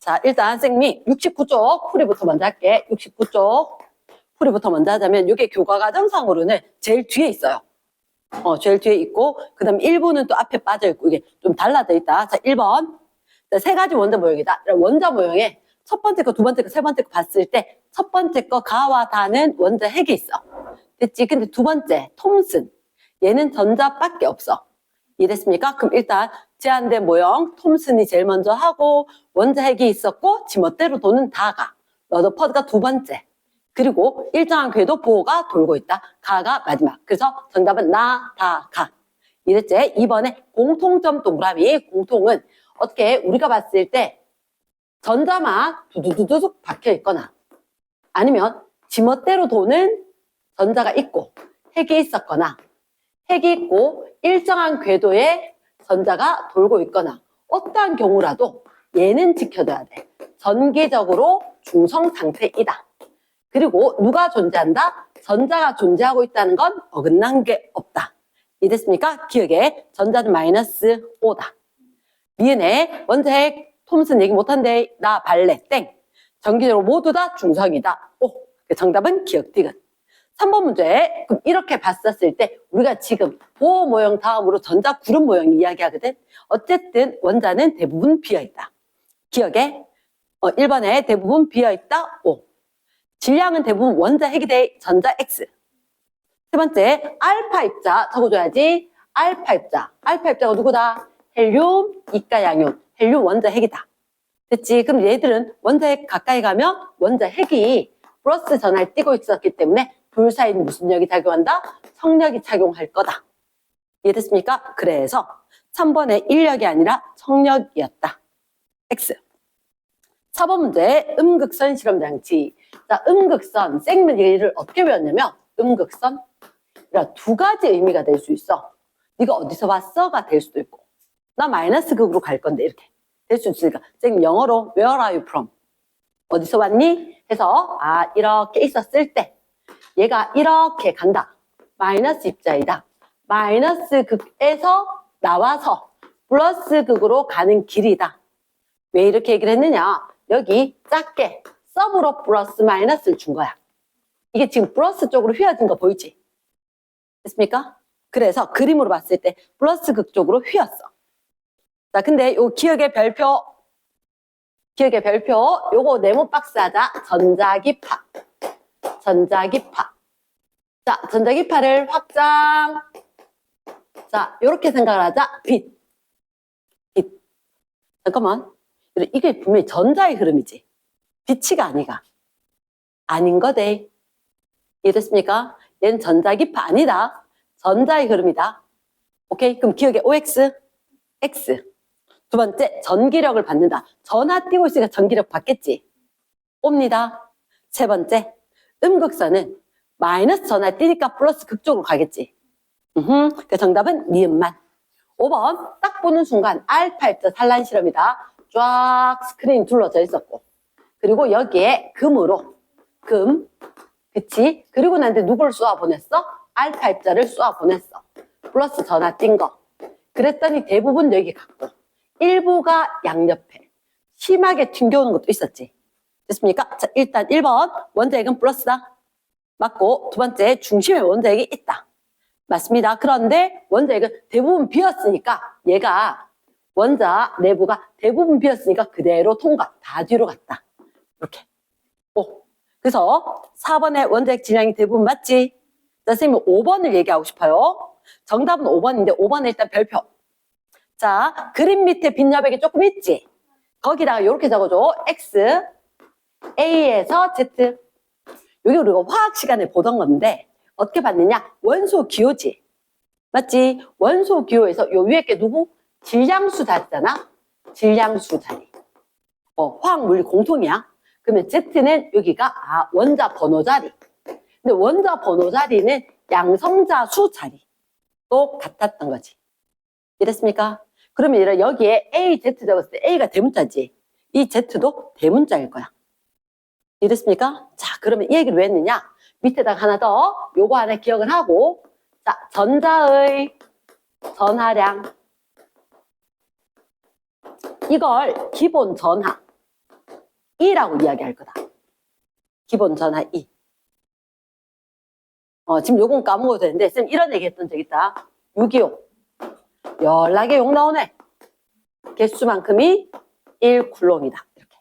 자, 일단 쌤이 69쪽 풀이부터 먼저 할게. 69쪽 풀이부터 먼저 하자면 이게 교과과정상으로는 제일 뒤에 있어요. 제일 뒤에 있고 그 다음 1부는 또 앞에 빠져있고 이게 좀 달라져 있다. 자, 1번. 자, 세 가지 원자 모형이다. 원자 모형에 첫 번째 거, 두 번째 거, 세 번째 거 봤을 때 첫 번째 거 가와 다는 원자 핵이 있어. 됐지? 근데 두 번째 톰슨. 얘는 전자밖에 없어. 이해됐습니까? 그럼 일단 제한된 모형 톰슨이 제일 먼저 하고 원자 핵이 있었고 지멋대로 도는 다가. 러더퍼드가 두 번째. 그리고 일정한 궤도 보호가 돌고 있다. 가가 마지막. 그래서 정답은 나, 다, 가. 이랬지? 이번에 공통점 동그라미. 공통은 어떻게 우리가 봤을 때 전자만 두두두둑 박혀 있거나 아니면 지멋대로 도는 전자가 있고 핵이 있었거나 핵이 있고 일정한 궤도에 전자가 돌고 있거나 어떠한 경우라도 얘는 지켜둬야 돼. 전기적으로 중성 상태이다. 그리고 누가 존재한다? 전자가 존재하고 있다는 건 어긋난 게 없다. 이해됐습니까? 기억에 전자는 마이너스 5다. 미은혜 원자핵 톰슨 얘기 못한대. 나 발레 땡. 전기적으로 모두 다 중성이다. 오. 정답은 기억 디귿. 3번 문제. 그럼 이렇게 봤었을 때 우리가 지금 보호 모형 다음으로 전자 구름 모형 이야기하거든. 어쨌든 원자는 대부분 비어있다. 기억에 1번에 대부분 비어있다. O. 질량은 대부분 원자 핵이 돼 전자 X. 세 번째 알파 입자 적어줘야지. 알파 입자. 알파 입자가 누구다? 헬륨, 이가 양륨. 헬륨 원자 핵이다. 됐지? 그럼 얘들은 원자 핵 가까이 가면 원자 핵이 플러스 전하를 띠고 있었기 때문에 둘 사이는 무슨力이 작용한다? 성력이 작용할 거다. 이해됐습니까? 그래서 3번의 인력이 아니라 성력이었다. X. 4번 문제 음극선 실험장치. 자, 음극선 쌤은 얘를 어떻게 배웠냐면 음극선 두 가지 의미가 될 수 있어. 네가 어디서 왔어가 될 수도 있고 나 마이너스 극으로 갈 건데 이렇게 될 수 있으니까 쌤 영어로 Where are you from? 어디서 왔니? 해서 이렇게 있었을 때 얘가 이렇게 간다. 마이너스 입자이다. 마이너스 극에서 나와서 플러스 극으로 가는 길이다. 왜 이렇게 얘기를 했느냐? 여기 작게 서브로 플러스 마이너스를 준 거야. 이게 지금 플러스 쪽으로 휘어진 거 보이지? 됐습니까? 그래서 그림으로 봤을 때 플러스 극 쪽으로 휘었어. 자, 근데 요 기억의 별표 요거 네모 박스 하자. 전자기파. 자, 전자기파를 확장. 자, 요렇게 생각을 하자. 빛. 잠깐만. 이게 분명히 전자의 흐름이지. 빛이가 아니가. 아닌 거대. 이해됐습니까? 얘는 전자기파 아니다. 전자의 흐름이다. 오케이? 그럼 기억에 OX, X. 두 번째, 전기력을 받는다. 전하 띄고 있으니까 전기력 받겠지. 옵니다. 세 번째, 음극선은 마이너스 전하 띄니까 플러스 극쪽으로 가겠지. 그 정답은 니은만. 5번, 딱 보는 순간 알파 입자 산란 실험이다. 쫙 스크린 둘러져 있었고. 그리고 여기에 금. 그치? 그리고 나한테 누구를 쏘아 보냈어? 알파 입자를 쏘아 보냈어. 플러스 전하 띈 거. 그랬더니 대부분 여기 갔고. 일부가 양옆에 심하게 튕겨오는 것도 있었지. 됐습니까? 자, 일단 1번 원자핵은 플러스다. 맞고 두 번째 중심에 원자핵이 있다. 맞습니다. 그런데 원자핵은 대부분 비었으니까 얘가 원자 내부가 대부분 비었으니까 그대로 통과. 다 뒤로 갔다. 이렇게. 그래서 4번의 원자핵 질량이 대부분 맞지? 자, 선생님은 5번을 얘기하고 싶어요. 정답은 5번인데 5번은 일단 별표. 자, 그림 밑에 빈 여백이 조금 있지? 거기다가 이렇게 적어줘. X, A에서 Z. 여기 우리가 화학 시간에 보던 건데 어떻게 봤느냐? 원소 기호지. 맞지? 원소 기호에서 요 위에 게 누구? 질량수 자리잖아? 질량수 자리. 화학 물리 공통이야. 그러면 Z는 여기가 원자 번호 자리. 근데 원자 번호 자리는 양성자 수 자리도 같았던 거지. 이랬습니까? 그러면 여기에 A, Z 적었을 때 A가 대문자지. 이 Z도 대문자일 거야. 이랬습니까? 자, 그러면 이 얘기를 왜 했느냐? 밑에다가 하나 더 요거 하나 기억을 하고 자, 전자의 전하량 이걸 기본 전하 E라고 이야기할 거다. 기본 전화 E. 지금 요건 까먹어도 되는데, 쌤 이런 얘기 했던 적 있다. 625. 연락에 욕 나오네. 개수만큼이 1쿨롱이다. 이렇게.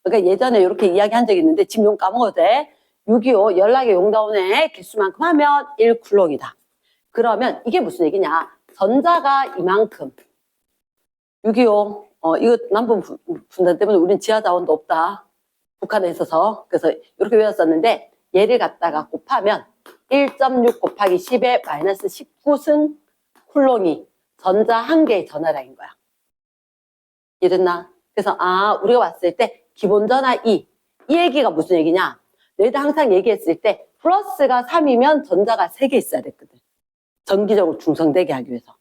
그러니까 예전에 이렇게 이야기한 적이 있는데, 지금 용 까먹어도 돼. 625 연락에 욕 나오네. 개수만큼 하면 1쿨롱이다. 그러면 이게 무슨 얘기냐. 전자가 이만큼. 625. 이거 남북 분단 때문에 우린 지하 자원도 없다. 북한에 있어서. 그래서 이렇게 외웠었는데, 얘를 갖다가 곱하면 1.6 곱하기 10의 마이너스 19승 쿨롱이 전자 한 개의 전하량인 거야. 이해됐나? 그래서 우리가 봤을 때 기본 전하 2. 이 얘기가 무슨 얘기냐? 너희들 항상 얘기했을 때 플러스가 3이면 전자가 3개 있어야 됐거든. 전기적으로 중성되게 하기 위해서.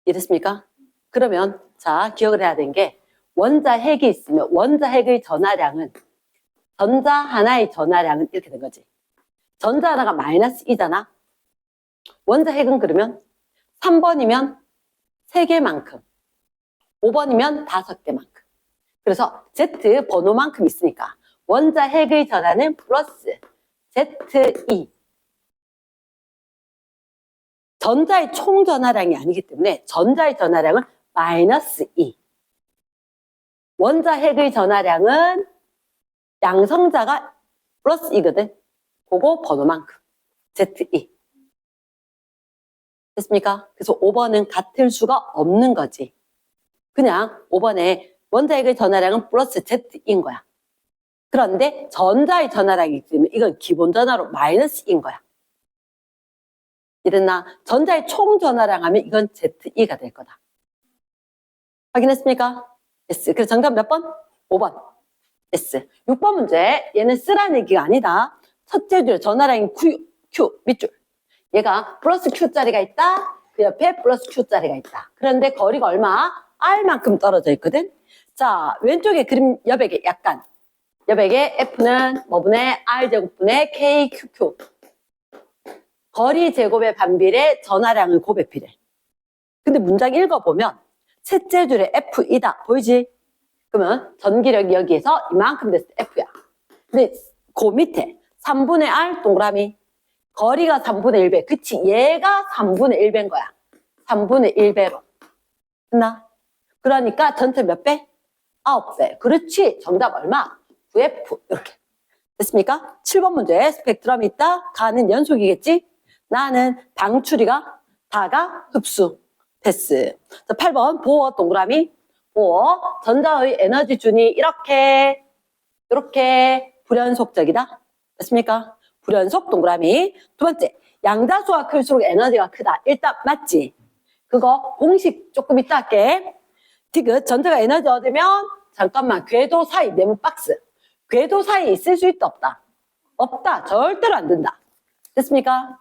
이해됐습니까? 그러면 자 기억을 해야 되는 게 원자 핵이 있으면 원자 핵의 전하량은 전자 하나의 전하량은 이렇게 된 거지. 전자 하나가 마이너스 2잖아. 원자 핵은 그러면 3번이면 3개만큼 5번이면 5개만큼. 그래서 Z 번호만큼 있으니까 원자 핵의 전하는 플러스 ZE. 전자의 총 전하량이 아니기 때문에 전자의 전하량은 마이너스 2. 원자 핵의 전하량은 양성자가 플러스 2거든. 그거 번호만큼. ZE. 됐습니까? 그래서 5번은 같을 수가 없는 거지. 그냥 5번에 원자 핵의 전하량은 플러스 Z인 거야. 그런데 전자의 전하량이기 때문에 이건 기본 전하로 마이너스 2인 거야. 이랬나? 전자의 총 전하량 하면 이건 ZE가 될 거다. 확인했습니까? S. 그래서 정답 몇 번? 5번. S. 6번 문제. 얘는 쓰라는 얘기가 아니다. 첫째 줄 전하량이 Q 밑줄. 얘가 플러스 Q짜리가 있다. 그 옆에 플러스 Q짜리가 있다. 그런데 거리가 얼마? R만큼 떨어져 있거든. 자, 왼쪽에 그림 여백에 약간 여백에 F는 뭐분의 R제곱분의 KQQ. 거리 제곱의 반비례 전하량을 곱해피래. 근데 문장 읽어보면 셋째 줄에 F이다. 보이지? 그러면 전기력이 여기에서 이만큼 됐을 때 F야. 근데 그 밑에 3분의 R 동그라미. 거리가 3분의 1배. 그치? 얘가 3분의 1배인 거야. 3분의 1배로. 됐나? 그러니까 전체 몇 배? 9배. 그렇지. 정답 얼마? 9F. 이렇게. 됐습니까? 7번 문제. 스펙트럼이 있다. 가는 연속이겠지? 나는 방출이가 다가 흡수. 패스. 자, 8번 보어 동그라미. 보어. 전자의 에너지 준이 이렇게 불연속적이다. 됐습니까? 불연속 동그라미. 두 번째, 양자수가 클수록 에너지가 크다. 일단 맞지? 그거 공식 조금 이따 할게. 디귿 전자가 에너지 얻으면 잠깐만 궤도 사이 네모 박스. 궤도 사이에 있을 수 있다 없다? 없다. 절대로 안 된다. 됐습니까?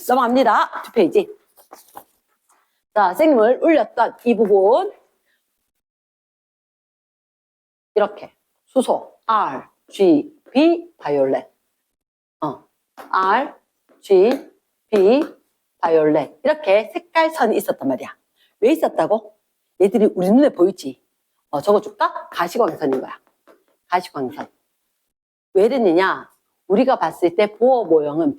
넘어갑니다. 2페이지. 자, 생물 울렸던 이 부분. 이렇게 수소 R, G, B, 바이올렛. R, G, B, 바이올렛. 이렇게 색깔선이 있었단 말이야. 왜 있었다고? 얘들이 우리 눈에 보이지? 적어줄까? 가시광선인 거야. 가시광선. 왜 이랬느냐? 우리가 봤을 때 보어 모형은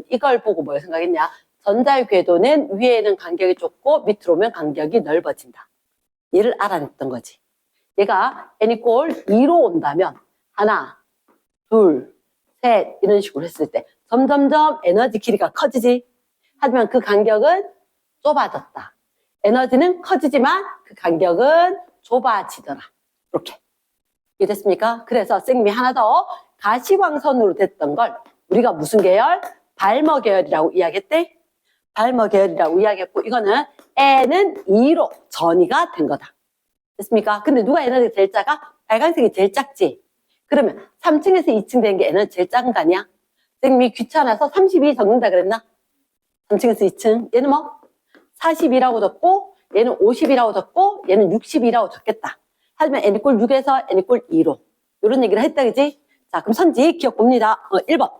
이걸 보고 뭘 생각했냐? 전자의 궤도는 위에는 간격이 좁고 밑으로 오면 간격이 넓어진다. 얘를 알아냈던 거지. 얘가 n이 꼴 2로 온다면 하나, 둘, 셋 이런 식으로 했을 때 점점점 에너지 길이가 커지지. 하지만 그 간격은 좁아졌다. 에너지는 커지지만 그 간격은 좁아지더라. 이렇게. 이해됐습니까? 그래서 쌤이 하나 더 가시광선으로 됐던 걸 우리가 무슨 계열? 발머 계열이라고 이야기했대. 발머 계열이라고 이야기했고 이거는 N은 2로 전이가 된 거다. 됐습니까? 근데 누가 에너지가 제일 작아? 빨간색이 제일 작지? 그러면 3층에서 2층 된 게 에너지 제일 작은 거 아니야? 쌤이 귀찮아서 32 적는다 그랬나? 3층에서 2층. 얘는 뭐? 42라고 적고 얘는 50이라고 적고 얘는 60이라고 적겠다. 하지만 n 꼴 6에서 n 꼴 2로 이런 얘기를 했다 그지? 자 그럼 선지 기억 봅니다. 1번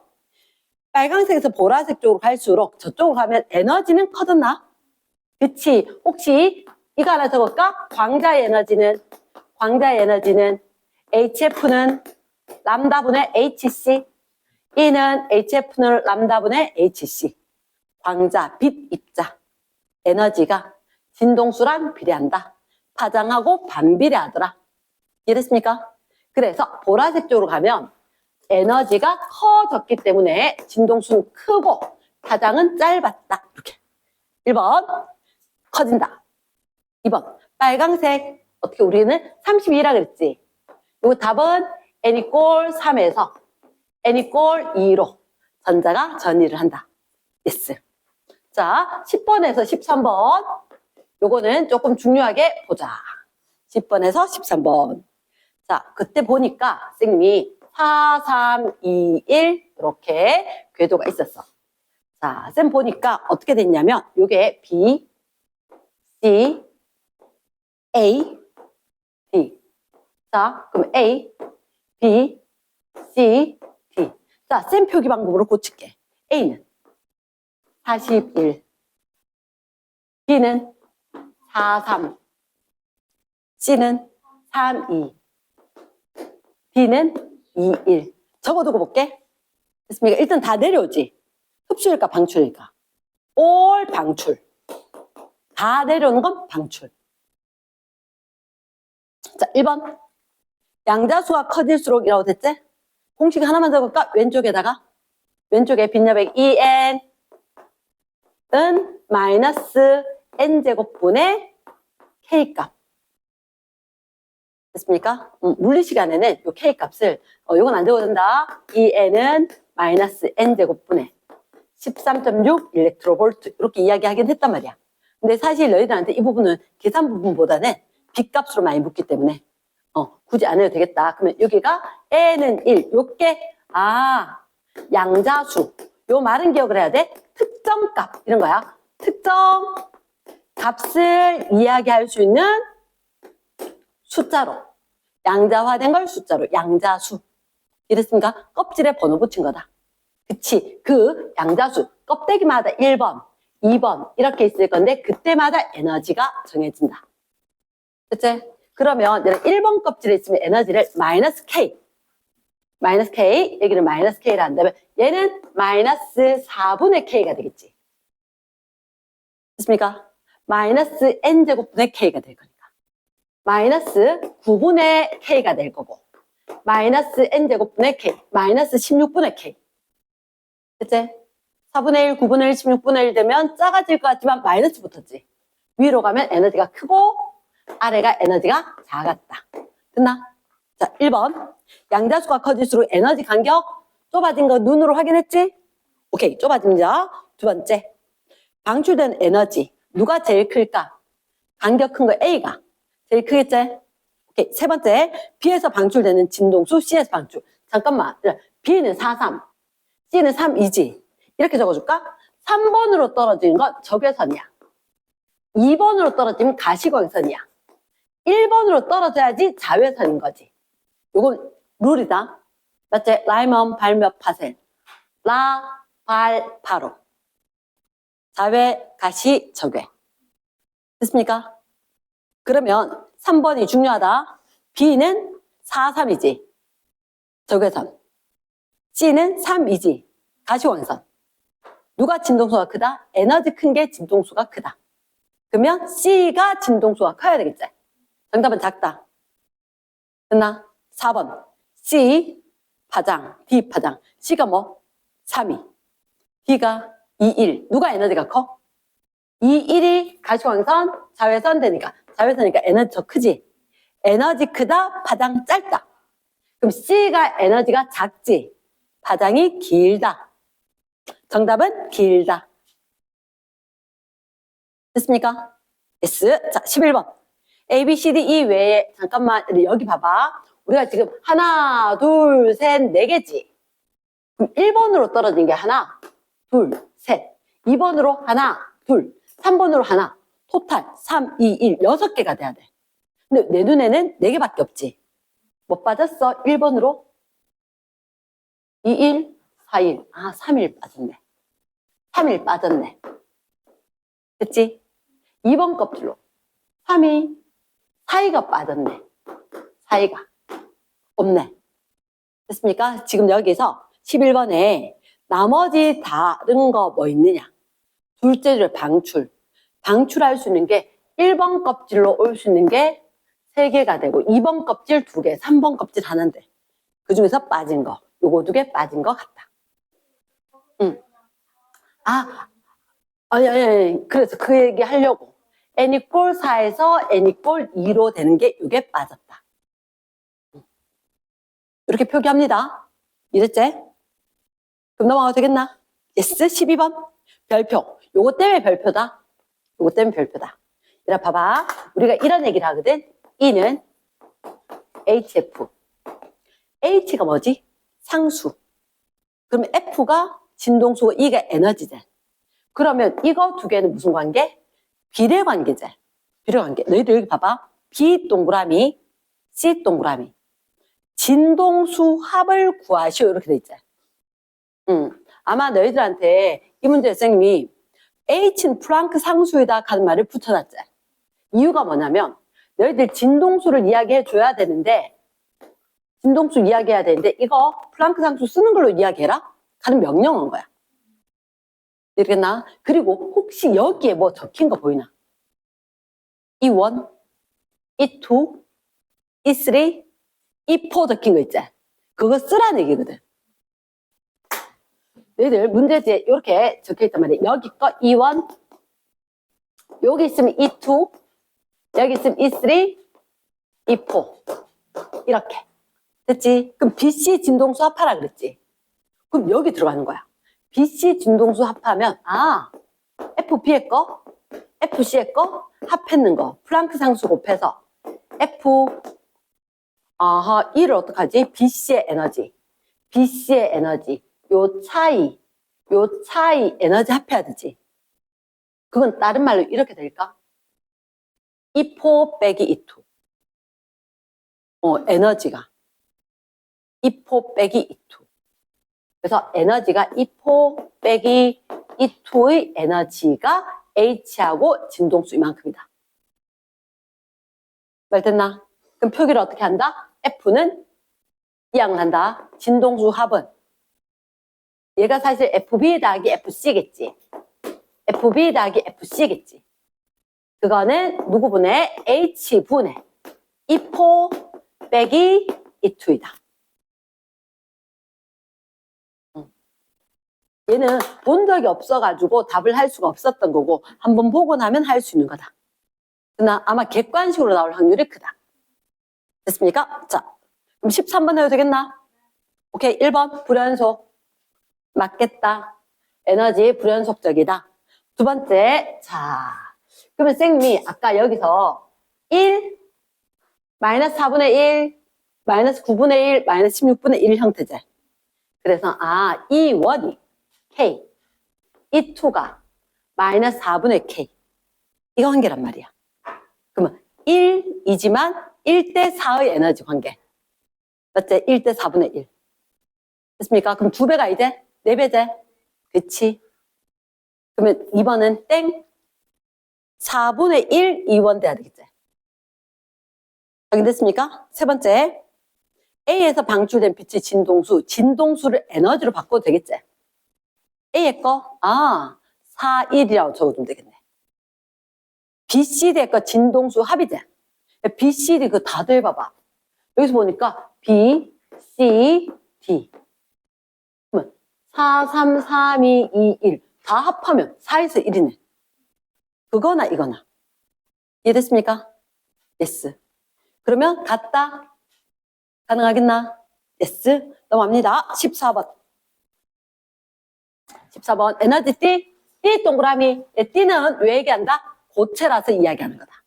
빨간색에서 보라색 쪽으로 갈수록 저쪽으로 가면 에너지는 커졌나? 그치? 혹시 이거 하나 적을까? 광자의 에너지는 광자의 에너지는 HF는 람다분의 HC, E는 HF는 람다분의 HC. 광자, 빛, 입자, 에너지가 진동수랑 비례한다. 파장하고 반비례하더라. 이해됐습니까? 그래서 보라색 쪽으로 가면 에너지가 커졌기 때문에 진동수는 크고 파장은 짧았다. 이렇게. 1번 커진다. 2번 빨강색. 어떻게 우리는 32라 그랬지? 이거 답은 n = 3에서 n = 2로 전자가 전이를 한다. yes. 자, 10번에서 13번. 요거는 조금 중요하게 보자. 10번에서 13번. 자, 그때 보니까 선생님이 4, 3, 2, 1 이렇게 궤도가 있었어. 자, 쌤 보니까 어떻게 됐냐면 요게 B, C, A, D. 자, 그럼 A, B, C, D. 자, 쌤 표기 방법으로 고칠게. A는 41, B는 43, C는 32, D는 21. 적어두고 볼게. 됐습니까? 일단 다 내려오지. 흡수일까 방출일까? 올 방출. 다 내려오는 건 방출. 자, 1번. 양자수가 커질수록 이라고 됐지? 공식 하나만 적을까? 왼쪽에다가. 왼쪽에 빈여백 EN 은 마이너스 N제곱분의 K값. 됐습니까? 물리 시간에는 요 K값을, 요건 안 적어도 된다. EN은 마이너스 N제곱분의 13.6 일렉트로볼트. 이렇게 이야기하긴 했단 말이야. 근데 사실 너희들한테 이 부분은 계산 부분보다는 빗값으로 많이 묻기 때문에 굳이 안 해도 되겠다. 그러면 여기가 N은 1. 요게 양자수. 요 말은 기억을 해야 돼. 특정값 이런 거야. 특정 값을 이야기할 수 있는 숫자로. 양자화된 걸 숫자로. 양자수. 이랬습니까? 껍질에 번호 붙인 거다. 그치. 그 양자수 껍데기마다 1번, 2번 이렇게 있을 건데 그때마다 에너지가 정해진다. 그치? 그러면 1번 껍질에 있으면 에너지를 마이너스 K. 마이너스 K, 여기는 마이너스 K를 한다면 얘는 마이너스 4분의 K가 되겠지. 됐습니까? 마이너스 N제곱분의 K가 될 거니까. 마이너스 9분의 K가 될 거고. 마이너스 N제곱분의 K. 마이너스 16분의 K. 됐지? 4분의 1, 9분의 1, 16분의 1 되면 작아질 것 같지만 마이너스 붙었지. 위로 가면 에너지가 크고 아래가 에너지가 작았다. 됐나? 자, 1번. 양자수가 커질수록 에너지 간격 좁아진 거 눈으로 확인했지? 오케이, 좁아집니다. 두 번째. 방출된 에너지. 누가 제일 클까? 간격 큰 거 A가 제일 크겠지? 오케이, 세 번째. B에서 방출되는 진동수, C에서 방출. 잠깐만. B는 4,3, C는 3,2지. 이렇게 적어줄까? 3번으로 떨어지는 건 적외선이야. 2번으로 떨어지면 가시광선이야. 1번으로 떨어져야지 자외선인 거지. 요건 룰이다. 맞지? 라이먼 발몇 파셀. 라, 발, 바로. 자외, 가시, 적외. 됐습니까? 그러면 3번이 중요하다. B는 4, 3이지. 적외선. C는 3, 2지. 가시광선. 누가 진동수가 크다? 에너지 큰 게 진동수가 크다. 그러면 C가 진동수가 커야 되겠지? 정답은 작다. 됐나? 4번. C, 파장. D, 파장. C가 뭐? 3, 2. D가 2, 1. 누가 에너지가 커? 2, 1이 가시광선, 자외선 되니까. 자외선이니까 에너지 더 크지? 에너지 크다, 파장 짧다. 그럼 C가 에너지가 작지? 파장이 길다. 정답은 길다. 됐습니까? S. 자, 11번. A, B, C, D, E 외에, 잠깐만, 여기 봐봐. 우리가 지금 하나, 둘, 셋, 네 개지. 그럼 1번으로 떨어진 게 하나, 둘, 셋. 2번으로 하나, 둘. 3번으로 하나. 토탈 3, 2, 1. 6개가 돼야 돼. 근데 내 눈에는 4개밖에 없지. 뭐 빠졌어? 1번으로? 2, 1, 4, 1. 아, 3일 빠졌네. 3일 빠졌네. 됐지? 2번 껍질로 3이, 4이가 빠졌네. 차이가 없네. 됐습니까? 지금 여기서 11번에 나머지 다른 거 뭐 있느냐? 둘째 줄 방출. 방출할 수 있는 게 1번 껍질로 올 수 있는 게 3개가 되고 2번 껍질 2개, 3번 껍질 하나인데 그 중에서 빠진 거, 요거 2개 빠진 거 같다. 아니. 그래서 그 얘기 하려고. N이꼴 4에서 N이꼴 2로 되는 게 요게 빠졌다. 이렇게 표기합니다. 이랬지? 그럼 넘어가도 되겠나? 예스, 12번. 별표. 요거 때문에 별표다. 요거 때문에 별표다. 이라 봐봐. 우리가 이런 얘기를 하거든. E는 HF. H가 뭐지? 상수. 그러면 F가 진동수고 E가 에너지제. 그러면 이거 2개는 무슨 관계? 비례관계제. 비례관계. 너희들 여기 봐봐. B 동그라미, C 동그라미. 진동수 합을 구하시오. 이렇게 돼 있지. 아마 너희들한테 이 문제 선생님이 H는 플랑크 상수이다 하는 말을 붙여놨지. 이유가 뭐냐면 너희들 진동수를 이야기해 줘야 되는데 진동수 이야기해야 되는데 이거 플랑크 상수 쓰는 걸로 이야기해라 하는 명령어인 거야. 이렇겠나? 그리고 혹시 여기에 뭐 적힌 거 보이나? E1, E2, E3, E4 적힌 거 있지? 그거 쓰라는 얘기거든. 너희들 문제지에 이렇게 적혀있단 말이야. 여기 거 E1, 여기 있으면 E2, 여기 있으면 E3, E4 이렇게 됐지? 그럼 BC 진동수 합하라 그랬지? 그럼 여기 들어가는 거야. BC 진동수 합하면 FB의 거, FC의 거 합했는 거 플랑크 상수 곱해서 E를 어떡하지? BC의 에너지 요 차이 에너지 합해야 되지. 그건 다른 말로 이렇게 될까? E4 빼기 E2 에너지가 E4 빼기 E2 그래서 에너지가 E4 빼기 E2의 에너지가 H하고 진동수 이만큼이다. 말 됐나? 그럼 표기를 어떻게 한다? F는 이항을 한다. 진동수 합은 얘가 사실 FB 더하기 FC겠지. FB 더하기 FC겠지. 그거는 누구 분해? H 분해. E4 빼기 E2이다. 얘는 본 적이 없어가지고 답을 할 수가 없었던 거고 한번 보고 나면 할 수 있는 거다. 그러나 아마 객관식으로 나올 확률이 크다. 됐습니까? 자, 그럼 13번 해도 되겠나? 오케이, 1번 불연속. 맞겠다. 에너지 불연속적이다. 두 번째, 자, 그러면 쌤이 아까 여기서 1, 마이너스 4분의 1, 마이너스 9분의 1, 마이너스 16분의 1 형태제. 그래서 이 원이 K, 이 2가 마이너스 4분의 K. 이거 관계란 말이야. 그러면 1이지만 1대 4의 에너지 관계. 맞지? 1대 4분의 1. 됐습니까? 그럼 2배가 이제 4배제. 그치? 그러면 2번은 땡. 4분의 1, 2원 돼야 되겠지? 확인됐습니까? 세 번째. A에서 방출된 빛의 진동수를 에너지로 바꿔도 되겠지? A의 거, 4, 1이라고 적어두면 되겠네. BCD의 거 진동수 합이지? BCD 그거 다 더해봐봐. 여기서 보니까 B, C, D. 그러면 4, 3, 3, 2, 2, 1. 다 합하면 4에서 1이네. 그거나 이거나. 이해됐습니까? 예스. 그러면 같다. 가능하겠나? 예스. 넘어갑니다. 14번. 14번. 에너지 T. T 동그라미. T는 왜 얘기한다? 고체라서 이야기하는 거다.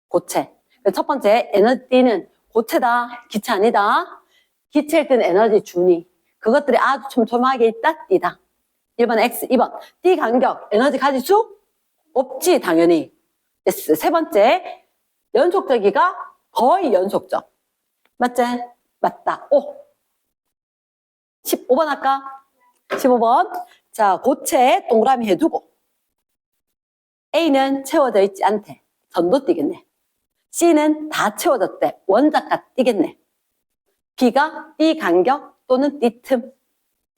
고체. 첫 번째, 에너지 T는 고체다. 기체 아니다. 기체일 때는 에너지 준위. 그것들이 아주 촘촘하게 있다. T다. 1번 X, 2번. T 간격. 에너지 가지수? 없지, 당연히. 예스. 세 번째, 연속적이가 거의 연속적. 맞지? 맞다. 오. 15번 할까? 15번. 자, 고체 동그라미 해두고 A는 채워져 있지 않대. 전도 뛰겠네. C는 다 채워졌대. 원자가 띠겠네. B가 띠 간격 또는 띠 틈.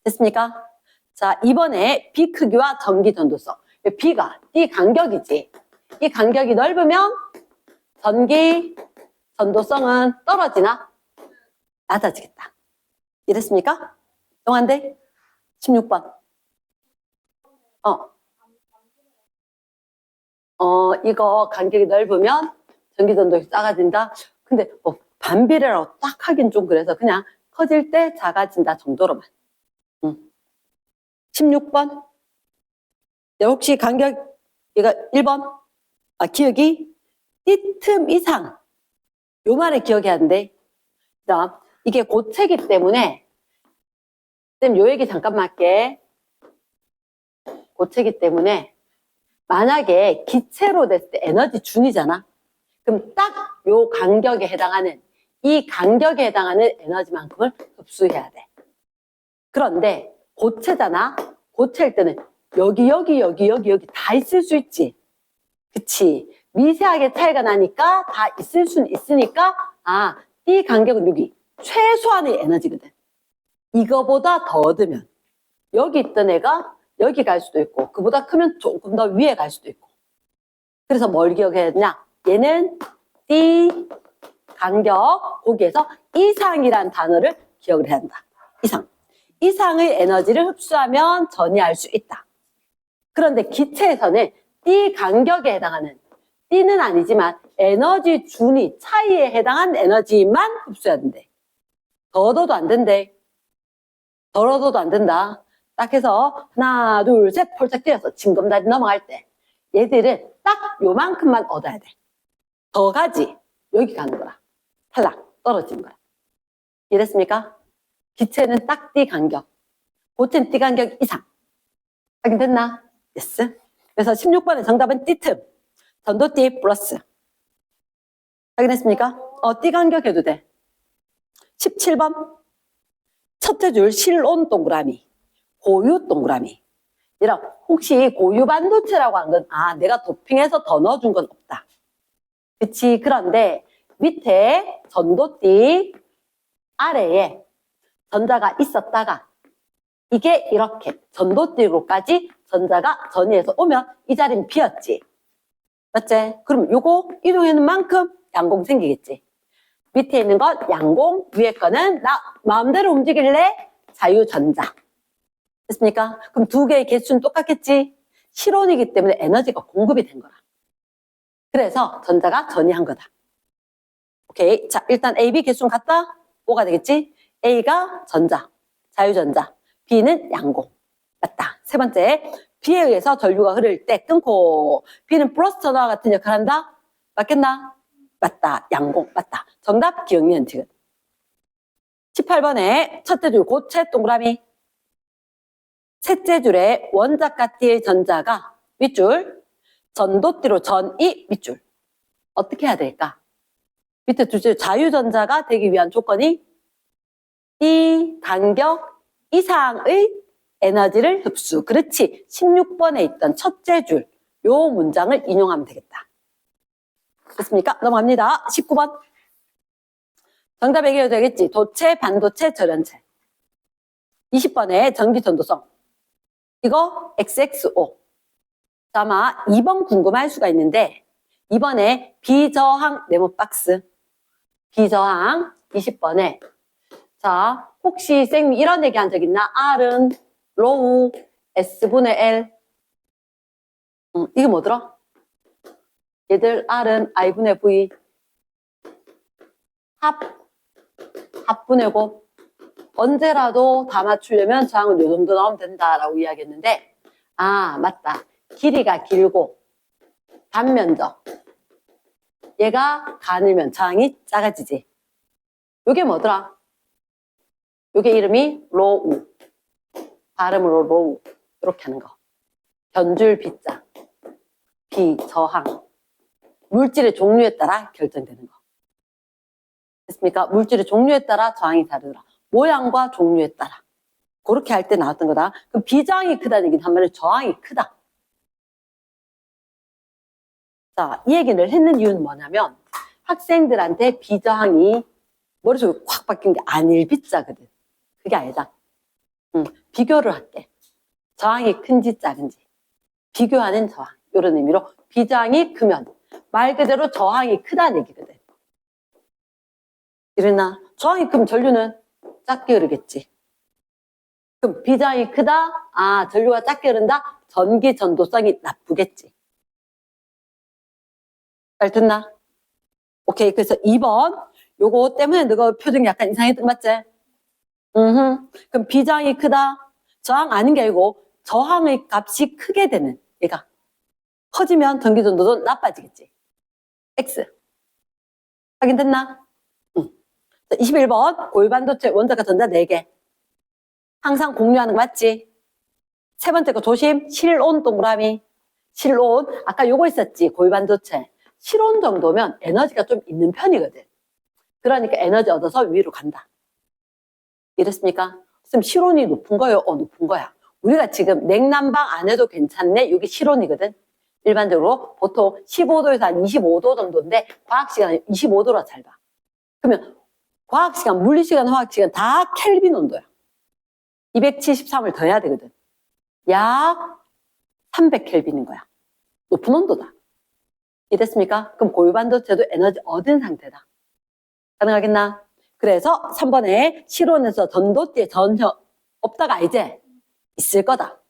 됐습니까? 자, 이번에 B 크기와 전기 전도성. B가 띠 간격이지. 이 간격이 넓으면 전기 전도성은 떨어지나? 낮아지겠다. 이랬습니까? 동안대 16번. 이거 간격이 넓으면 전기 전도성이 작아진다. 근데 뭐 반비례라고 딱 하긴 좀 그래서 그냥 커질 때 작아진다 정도로만. 16번. 네, 혹시 간격, 이거 1번. 기억이 띠틈 이상. 요 말을 기억해야 하는데. 자, 이게 고체이기 때문에, 쌤, 요 얘기 잠깐만 할게. 고체이기 때문에, 만약에 기체로 됐을 때 에너지 준이잖아. 그럼 딱 요 간격에 해당하는, 이 간격에 해당하는 에너지만큼을 흡수해야 돼. 그런데 고체잖아. 고체일 때는 여기 다 있을 수 있지. 그치? 미세하게 차이가 나니까 다 있을 수는 있으니까 이 간격은 여기 최소한의 에너지거든. 이거보다 더 얻으면 여기 있던 애가 여기 갈 수도 있고 그보다 크면 조금 더 위에 갈 수도 있고. 그래서 뭘 기억해야 되냐? 얘는 띠 간격 거기에서 이상이란 단어를 기억을 해야 한다. 이상의 에너지를 흡수하면 전이할 수 있다. 그런데 기체에서는 띠 간격에 해당하는, 띠는 아니지만 에너지 준위 차이에 해당한 에너지만 흡수해야 된대. 더 얻어도 안 된대. 덜 얻어도 안 된다. 딱 해서 하나 둘 셋 폴짝 뛰어서 징검다리 넘어갈 때 얘들은 딱 요만큼만 얻어야 돼. 더 가지 여기 가는 거라. 탈락 떨어지는 거야. 이랬습니까? 기체는 딱 띠 간격, 고체는 띠 간격 이상. 확인됐나? 예스. 그래서 16번의 정답은 띠틈, 전도띠 플러스. 확인했습니까? 띠 간격 해도 돼. 17번. 첫째 줄 실온 동그라미, 고유 동그라미. 얘랑 혹시 고유 반도체라고 한 건 내가 도핑해서 더 넣어준 건 없다. 그치? 그런데 밑에 전도띠 아래에 전자가 있었다가 이게 이렇게 전도띠로까지 전자가 전이해서 오면 이 자리는 비었지. 맞지? 그럼 요거 이동하는 만큼 양공 생기겠지. 밑에 있는 건 양공, 위에 거는 나 마음대로 움직일래? 자유전자. 됐습니까? 그럼 두 개의 개수는 똑같겠지? 실온이기 때문에 에너지가 공급이 된 거라. 그래서 전자가 전이한 거다. 오케이. 자, 일단 A, B 개수는 같다? 뭐가 되겠지? A가 전자, 자유전자, B는 양공. 맞다. 세 번째, B에 의해서 전류가 흐를 때 끊고 B는 플러스 전화와 같은 역할을 한다? 맞겠나? 맞다. 양공. 맞다. 정답 기억니은 지금. 18번에 첫째 줄 고체 동그라미, 셋째 줄에 원자가 띠의 전자가 윗줄, 전도띠로 전이 밑줄. 어떻게 해야 될까? 밑에 둘째 자유전자가 되기 위한 조건이 이 간격 이상의 에너지를 흡수. 그렇지. 16번에 있던 첫째 줄, 요 문장을 인용하면 되겠다. 됐습니까? 넘어갑니다. 19번. 정답 얘기해도 되겠지. 도체, 반도체, 절연체. 20번에 전기전도성. 이거 XXO. 아마 2번 궁금할 수가 있는데 이번에 비저항 네모 박스. 비저항 20번에 자, 혹시 쌤이 이런 얘기 한 적 있나? R은 로우 S분의 L. 이게 뭐더라? 얘들 R은 I분의 V. 합분의 곱. 언제라도 다 맞추려면 저항은 요 정도 나오면 된다라고 이야기했는데 맞다. 길이가 길고 단면적. 얘가 가늘면 저항이 작아지지. 요게 뭐더라? 요게 이름이 로우. 발음으로 로우. 이렇게 하는 거. 변줄 B자. 비저항. 물질의 종류에 따라 결정되는 거. 됐습니까? 물질의 종류에 따라 저항이 다르더라. 모양과 종류에 따라. 그렇게 할 때 나왔던 거다. 그럼 비저항이 크다는 얘기는 한마디로 저항이 크다. 자, 이 얘기를 했는 이유는 뭐냐면 학생들한테 비저항이 머릿속에 확 바뀐 게 안일비자거든. 그게 아니다. 비교를 할게. 저항이 큰지 작은지. 비교하는 저항. 이런 의미로 비저항이 크면 말 그대로 저항이 크다는 얘기거든. 이러나 저항이 크면 전류는 작게 흐르겠지. 그럼 비저항이 크다? 아, 전류가 작게 흐른다? 전기 전도성이 나쁘겠지. 잘 듣나? 오케이. 그래서 2번. 요거 때문에 너가 표정이 약간 이상했던 거 맞지? 그럼 비저항이 크다? 저항 아닌 게 아니고 저항의 값이 크게 되는 얘가. 커지면 전기 전도도 나빠지겠지. X. 확인됐나? 21번. 고유반도체 원자과 전자 4개. 항상 공유하는 거 맞지? 세 번째 거 조심. 실온 동그라미. 실온. 아까 요거 있었지. 고유반도체. 실온 정도면 에너지가 좀 있는 편이거든. 그러니까 에너지 얻어서 위로 간다. 이랬습니까? 그럼 실온이 높은 거예요? 높은 거야. 우리가 지금 냉난방 안 해도 괜찮네? 이게 실온이거든. 일반적으로 보통 15도에서 한 25도 정도인데 과학시간은 25도로 잘 봐. 그러면 과학시간, 물리시간, 화학시간 다 켈빈 온도야. 273을 더해야 되거든. 약 300켈빈인 거야. 높은 온도다. 이랬습니까? 그럼 고유반도체도 에너지 얻은 상태다. 가능하겠나? 그래서 3번에 실온에서 전도띠에 전혀 없다가 이제 있을 거다.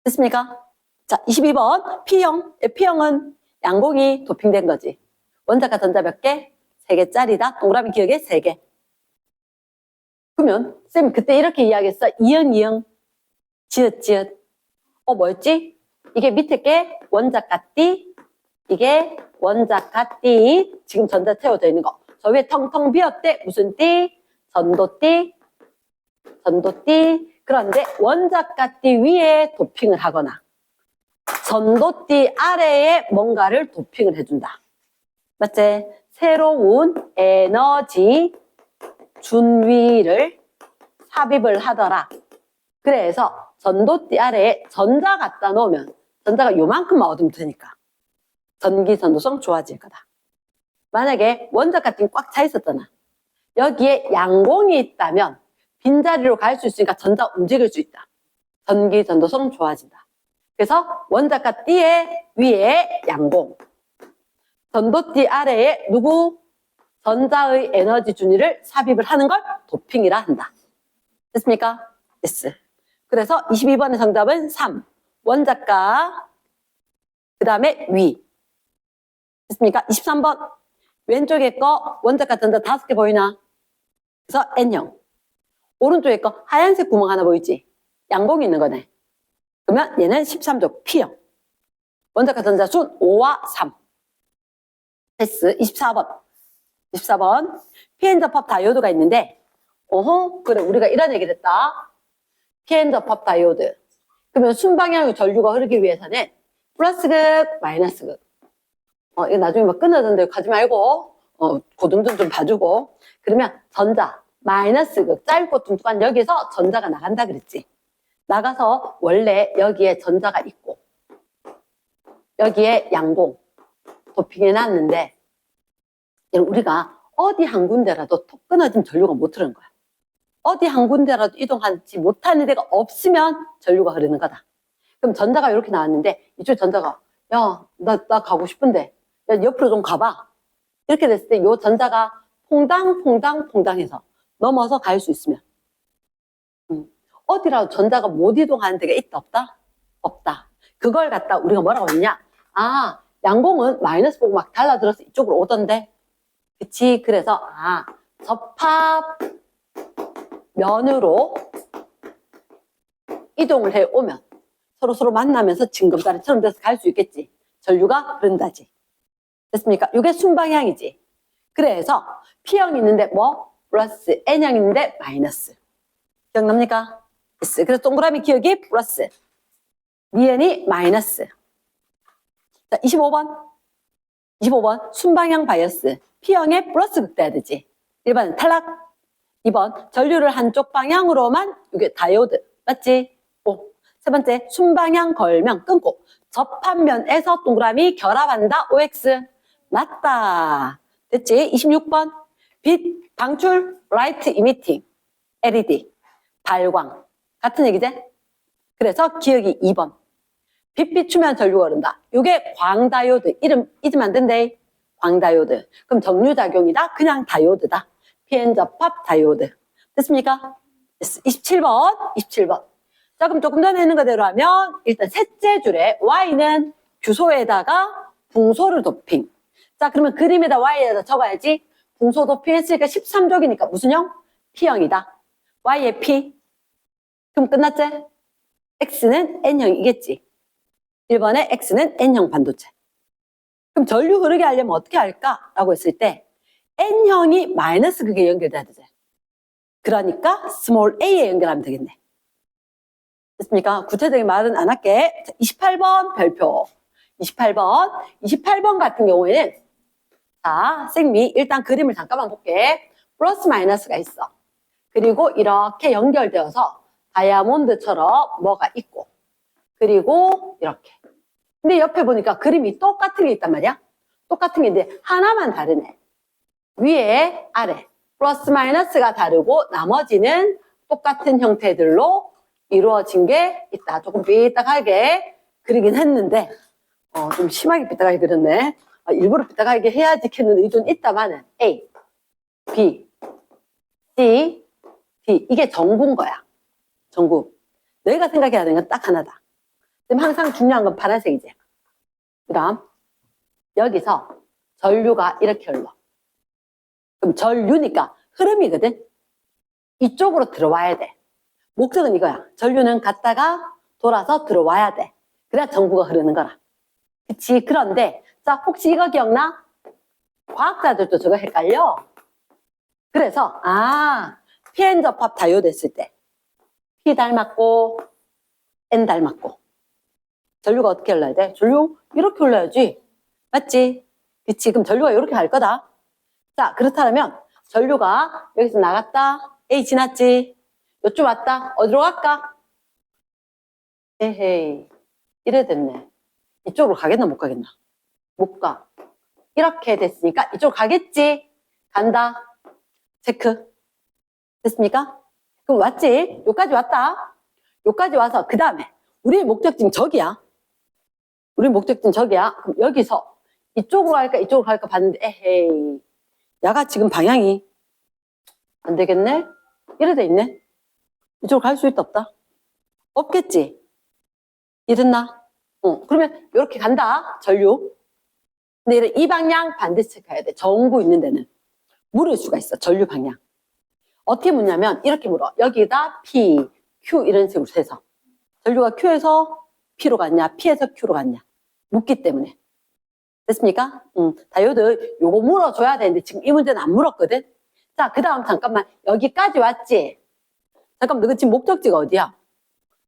됐습니까? 자, 22번 P형. P형은 양공이 도핑된 거지. 원자과 전자 몇 개? 3개짜리다. 동그라미 기억에 3개. 그러면 쌤 그때 이렇게 이야기했어. 이응 지읒. 뭐였지? 이게 밑에 게 원자과 띠, 이게 원자과 띠. 지금 전자 채워져 있는 거. 저 위에 텅텅 비었대. 무슨 띠? 전도띠. 그런데 원자과 띠 위에 도핑을 하거나 전도띠 아래에 뭔가를 도핑을 해준다. 맞지? 새로운 에너지 준위를 삽입을 하더라. 그래서 전도띠 아래에 전자 갖다 놓으면 전자가 요만큼만 얻으면 되니까 전기 전도성 좋아질 거다. 만약에 원자과 띠 꽉 차 있었잖아. 여기에 양공이 있다면 빈자리로 갈 수 있으니까 전자 움직일 수 있다. 전기 전도성 좋아진다. 그래서 원자과 띠의 위에 양공, 전도띠 아래에 누구? 전자의 에너지 준위를 삽입을 하는 걸 도핑이라 한다. 됐습니까? yes. 그래서 22번의 정답은 3. 원자과 그 다음에 위. 됐습니까? 23번 왼쪽에 거 원자과 전자 5개 보이나? 그래서 N형. 오른쪽에 거 하얀색 구멍 하나 보이지? 양공이 있는 거네. 그러면 얘는 13조 P형. 원자과 전자 순 5와 3. 패스. 24번. Pn 접합 다이오드가 있는데, 그래, 우리가 이런 얘기를 했다. Pn 접합 다이오드. 그러면 순방향의 전류가 흐르기 위해서는 플러스 극, 마이너스 극. 이거 나중에 막 끊어졌는데 가지 말고, 고등등 좀 봐주고. 그러면 전자, 마이너스 극, 짧고 뚱뚱한 여기서 전자가 나간다 그랬지. 나가서 원래 여기에 전자가 있고, 여기에 양공, 도핑해놨는데, 우리가 어디 한 군데라도 톡 끊어지면 전류가 못 흐르는 거야. 어디 한 군데라도 이동하지 못하는 데가 없으면 전류가 흐르는 거다. 그럼 전자가 이렇게 나왔는데 이쪽 전자가 야, 나 가고 싶은데 야, 옆으로 좀 가봐. 이렇게 됐을 때 이 전자가 퐁당해서 넘어서 갈 수 있으면 어디라도 전자가 못 이동하는 데가 있다 없다? 없다. 그걸 갖다 우리가 뭐라고 했냐? 아, 양공은 마이너스 보고 막 달라들어서 이쪽으로 오던데. 그치? 그래서 접합 면으로 이동을 해 오면 서로 만나면서 징검다리처럼 돼서 갈 수 있겠지. 전류가 흐른다지. 됐습니까? 이게 순방향이지. 그래서 P형이 있는데 뭐? 플러스, N형이 있는데 마이너스. 기억납니까? yes. 그래서 동그라미 기억이 플러스, 니은이 마이너스. 자, 25번 순방향 바이어스. P형에 플러스 극대야 되지. 1번 탈락. 2번 전류를 한쪽 방향으로만 이게 다이오드. 맞지? 세 번째 순방향 걸면 끊고 접합면에서 동그라미 결합한다. OX. 맞다. 됐지? 26번. 빛, 방출, 라이트 이미팅, LED, 발광. 같은 얘기지? 그래서 기억이 2번. 빛 비추면 전류가 흐른다. 요게 광다이오드. 이름 잊으면 안 된대. 광다이오드. 그럼 정류작용이다. 그냥 다이오드다. 피엔접합 다이오드. 됐습니까? 27번. 27번. 자, 그럼 조금 전에 했는 거대로 하면 일단 셋째 줄에 Y는 규소에다가 붕소를 도핑. 자, 그러면 그림에다 Y에다 적어야지. 붕소 도핑 했으니까 13족이니까 무슨 형? P형이다. Y의 P. 그럼 끝났지? X는 N형이겠지. 1번에 X는 N형 반도체. 그럼 전류 흐르게 하려면 어떻게 할까? 라고 했을 때 N형이 마이너스 극에 연결돼야 되지. 그러니까 스몰 a에 연결하면 되겠네. 됐습니까? 구체적인 말은 안 할게. 자, 28번 별표. 28번 같은 경우에는 자, 생미 일단 그림을 잠깐만 볼게. 플러스 마이너스가 있어. 그리고 이렇게 연결되어서 다이아몬드처럼 뭐가 있고 그리고 이렇게. 근데 옆에 보니까 그림이 똑같은 게 있단 말이야. 똑같은 게 있는데 하나만 다르네. 위에 아래 플러스 마이너스가 다르고 나머지는 똑같은 형태들로 이루어진 게 있다. 조금 삐딱하게 그리긴 했는데 좀 심하게 삐딱하게 그렸네. 일부러 삐딱하게 해야지 했는데 이 좀 있다마는 A, B, C, D 이게 전구인 거야. 전구. 너희가 생각해야 되는 건 딱 하나다. 그럼 항상 중요한 건 파란색이지. 그 다음 여기서 전류가 이렇게 흘러. 그럼 전류니까 흐름이거든. 이쪽으로 들어와야 돼. 목적은 이거야. 전류는 갔다가 돌아서 들어와야 돼. 그래야 전구가 흐르는 거라. 그치? 그런데 자 혹시 이거 기억나? 과학자들도 저거 헷갈려. 그래서 PN 접합 다이오드 했을 때 P 닮았고 N 닮았고 전류가 어떻게 흘러야 돼? 전류 이렇게 흘러야지. 맞지? 그치? 그럼 전류가 이렇게 갈 거다. 자, 그렇다면 전류가 여기서 나갔다. A 지났지? 요쪽 왔다. 어디로 갈까? 에헤이. 이래 됐네. 이쪽으로 가겠나 못 가겠나? 못 가. 이렇게 됐으니까 이쪽으로 가겠지? 간다. 체크. 됐습니까? 그럼 왔지? 여기까지 왔다. 여기까지 와서 그 다음에 우리의 목적지는 저기야. 우리 목적지는 저기야. 그럼 여기서 이쪽으로 갈까 이쪽으로 갈까 봤는데 에헤이. 야가 지금 방향이 안 되겠네? 이래 돼 있네. 이쪽으로 갈 수 있다 없다? 없겠지? 이랬나? 그러면 이렇게 간다. 전류. 근데 이 방향 반드시 가야 돼. 전구 있는 데는. 물을 수가 있어. 전류 방향. 어떻게 묻냐면 이렇게 물어. 여기다 P, Q 이런 식으로 세서. 전류가 Q에서 P로 갔냐? P에서 Q로 갔냐? 묻기 때문에. 됐습니까? 다이오드 요거 물어줘야 되는데 지금 이 문제는 안 물었거든? 자, 그 다음 잠깐만. 여기까지 왔지? 잠깐만, 너 지금 목적지가 어디야?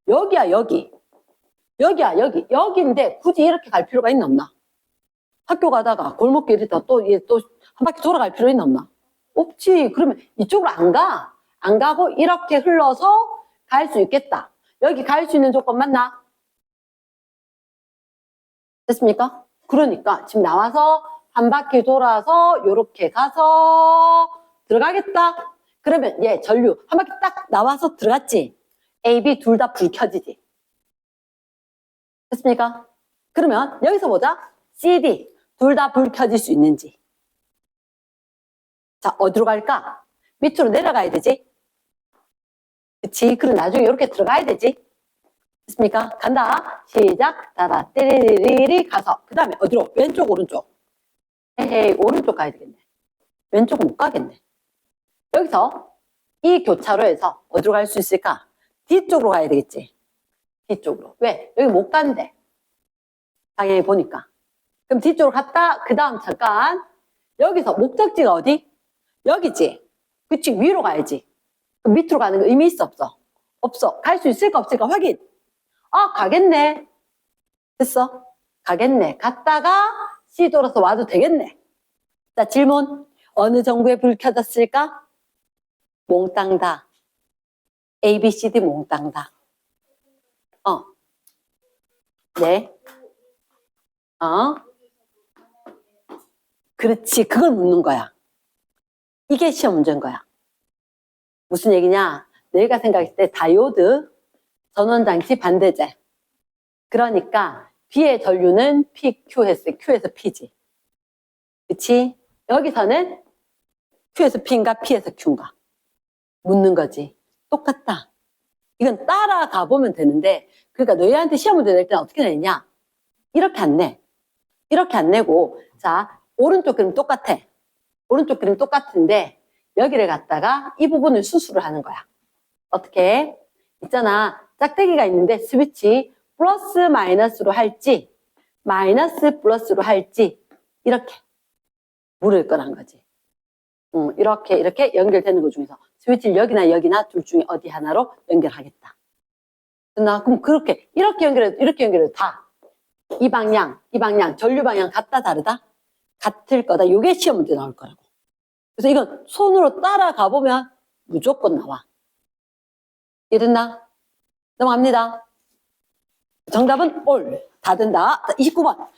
여기야, 여기. 여기야, 여기. 여기인데 굳이 이렇게 갈 필요가 있나 없나? 학교 가다가 골목길에다 또 한 바퀴 돌아갈 필요 있나 없나? 없지. 그러면 이쪽으로 안 가. 안 가고 이렇게 흘러서 갈 수 있겠다. 여기 갈 수 있는 조건 맞나? 됐습니까? 그러니까 지금 나와서 한 바퀴 돌아서 요렇게 가서 들어가겠다. 그러면 얘 전류 한 바퀴 딱 나와서 들어갔지. A, B 둘 다 불 켜지지. 됐습니까? 그러면 여기서 보자. C, D 둘 다 불 켜질 수 있는지. 자, 어디로 갈까? 밑으로 내려가야 되지. 그치? 그럼 나중에 이렇게 들어가야 되지. 됐습니까? 간다. 시작. 따라 띠리리리 가서 그 다음에 어디로? 왼쪽 오른쪽. 에헤이 오른쪽 가야 되겠네. 왼쪽은 못 가겠네. 여기서 이 교차로에서 어디로 갈 수 있을까? 뒤쪽으로 가야 되겠지. 뒤쪽으로. 왜? 여기 못 간대. 방향이 보니까. 그럼 뒤쪽으로 갔다 그 다음 잠깐 여기서 목적지가 어디? 여기지. 그치? 위로 가야지. 그럼 밑으로 가는 거 의미 있어 없어? 없어. 갈 수 있을까 없을까 확인. 가겠네. 됐어? 가겠네. 갔다가 C 돌아서 와도 되겠네. 자, 질문. 어느 전구에 불 켜졌을까? 몽땅 다. A, B, C, D 몽땅 다. 네. 그렇지. 그걸 묻는 거야. 이게 시험 문제인 거야. 무슨 얘기냐? 내가 생각했을 때 다이오드, 전원장치, 반대제. 그러니까 B의 전류는 P, Q 했을 때 Q에서 P지. 그치? 여기서는 Q에서 P인가 P에서 Q인가 묻는 거지. 똑같다. 이건 따라가 보면 되는데, 그러니까 너희한테 시험 문제 낼 때는 어떻게 내냐? 이렇게 안 내. 이렇게 안 내고, 자, 오른쪽 그림 똑같아. 오른쪽 그림 똑같은데, 여기를 갖다가 이 부분을 수술을 하는 거야. 어떻게? 있잖아. 짝대기가 있는데 스위치 플러스 마이너스로 할지, 마이너스 플러스로 할지, 이렇게 물을 거란 거지. 이렇게 연결되는 것 중에서 스위치를 여기나 여기나 둘 중에 어디 하나로 연결하겠다. 나 그럼 그렇게 이렇게 연결해도 다 이 방향 전류 방향 같다 다르다? 같을 거다. 이게 시험 문제 나올 거라고. 그래서 이건 손으로 따라가 보면 무조건 나와. 이해됐나? 넘어갑니다. 정답은 올. 다 된다. 29번.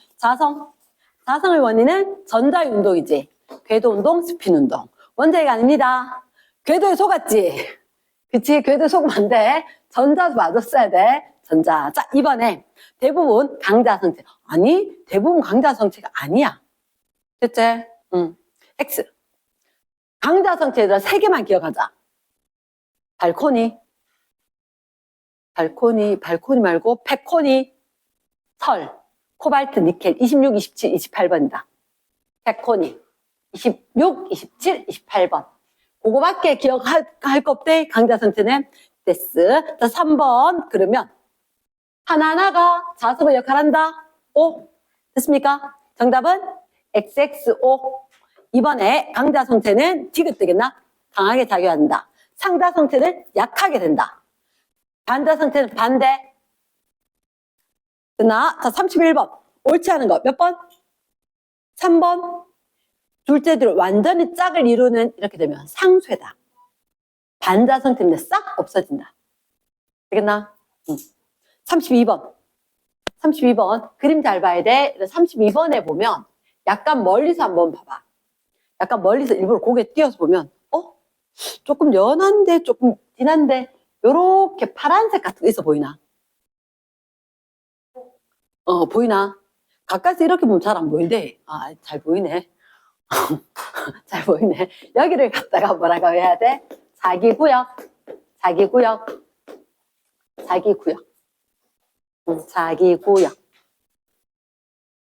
자성의 원인은 전자의 운동이지. 궤도 운동, 스핀 운동. 원자의가 아닙니다. 궤도에 속았지. 그치? 궤도에 속으면 안 돼. 전자도 맞았어야 돼. 전자. 자, 이번에 대부분 강자성체. 아니, 대부분 강자성체가 아니야. 됐지? X. 강자성체들 3개만 기억하자. 발코니 말고 페코니, 철, 코발트, 니켈 26, 27, 28번이다. 페코니 26, 27, 28번. 그거밖에 기억할 거 없대. 강자성체는 데스. 자, 3번 그러면 하나하나가 자석의 역할을 한다. O. 됐습니까? 정답은 XXO. 이번에 강자성체는 디귿되겠나? 강하게 작용한다. 상자성체는 약하게 된다. 반자성체는 반대. 됐나? 자, 31번. 옳지 않은 거 몇 번? 3번. 둘째들 완전히 짝을 이루는 이렇게 되면 상쇄다. 반자성체인데 싹 없어진다. 되겠나? 32번. 그림 잘 봐야 돼. 32번에 보면 약간 멀리서 한번 봐봐. 약간 멀리서 일부러 고개 띄어서 보면 조금 연한데 조금 진한데 요렇게 파란색 같은 거 있어 보이나? 보이나? 가까이서 이렇게 보면 잘 안 보이는데 잘 보이네. 잘 보이네. 여기를 갖다가 뭐라고 해야 돼? 자기구역.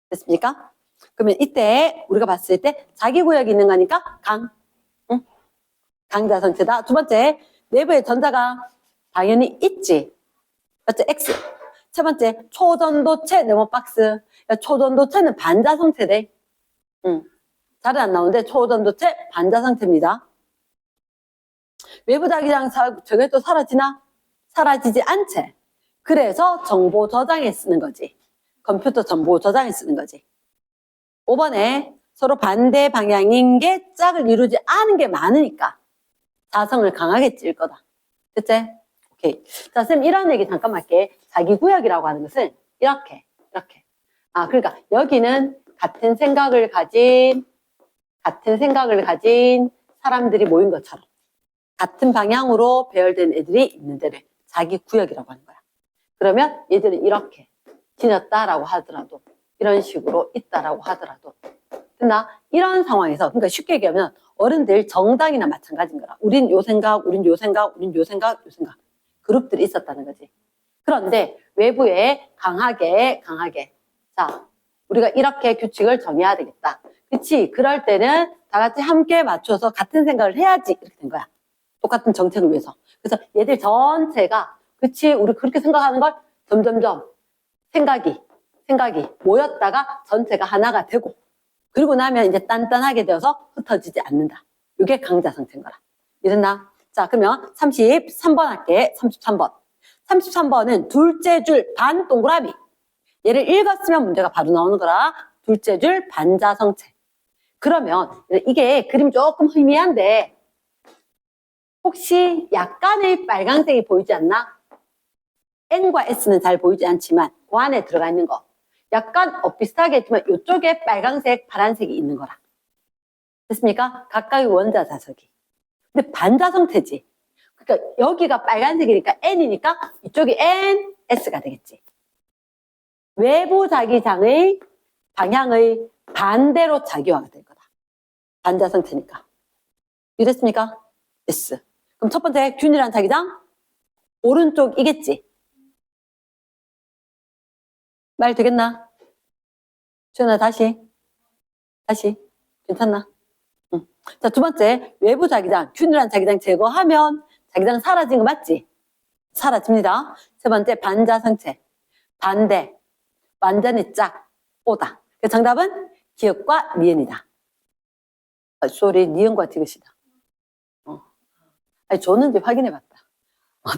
됐습니까? 그러면 이때 우리가 봤을 때 자기구역이 있는 거니까 강자성체다. 두 번째, 내부에 전자가 당연히 있지. 맞죠? X. 세 번째, 초전도체 네모박스. 초전도체는 반자성체대. 잘은 안 나오는데 초전도체 반자성체입니다. 외부 자기장 저게 또 사라지나? 사라지지 않지. 그래서 정보 저장에 쓰는 거지. 컴퓨터 정보 저장에 쓰는 거지. 5번에 서로 반대 방향인 게 짝을 이루지 않은 게 많으니까 자성을 강하게 찔 거다. 됐지? 오케이. 자, 쌤 이런 얘기 잠깐만 할게. 자기구역이라고 하는 것은 이렇게. 그러니까 여기는 같은 생각을 가진 사람들이 모인 것처럼 같은 방향으로 배열된 애들이 있는 데를 자기구역이라고 하는 거야. 그러면 얘들은 이렇게 지녔다라고 하더라도 이런 식으로 있다라고 하더라도 됐나? 이런 상황에서 그러니까 쉽게 얘기하면 어른들 정당이나 마찬가지인 거라. 우린 요 생각 그룹들이 있었다는 거지. 그런데 외부에 강하게 자, 우리가 이렇게 규칙을 정해야 되겠다. 그치? 그럴 때는 다 같이 함께 맞춰서 같은 생각을 해야지 이렇게 된 거야. 똑같은 정책을 위해서. 그래서 얘들 전체가 그치? 우리 그렇게 생각하는 걸 점점점 생각이 모였다가 전체가 하나가 되고 그리고 나면 이제 단단하게 되어서 흩어지지 않는다. 이게 강자성체인 거라. 이랬나? 자, 그러면 33번 할게. 33번은 둘째 줄 반 동그라미. 얘를 읽었으면 문제가 바로 나오는 거라. 둘째 줄 반자성체. 그러면 이게 그림이 조금 희미한데 혹시 약간의 빨간색이 보이지 않나? N과 S는 잘 보이지 않지만 그 안에 들어가 있는 거. 약간 비슷하게 했지만 이쪽에 빨간색, 파란색이 있는 거라. 됐습니까? 각각의 원자 자석이. 근데 반자성체지. 그러니까 여기가 빨간색이니까 N이니까 이쪽이 N, S가 되겠지. 외부 자기장의 방향의 반대로 자기화가 될 거다. 반자성체니까. 이랬습니까? S. 그럼 첫 번째 균일한 자기장 오른쪽이겠지. 말 되겠나? 주연아 다시. 괜찮나? 응. 자, 두 번째 외부 자기장 균일한 자기장 제거하면 자기장 사라진 거 맞지? 사라집니다. 세 번째 반자성체 반대 완전히 짝 오다. 정답은 기역과 니은이다. 쏘리 니은과 디귿이다. 아니 줬는지 확인해봤다.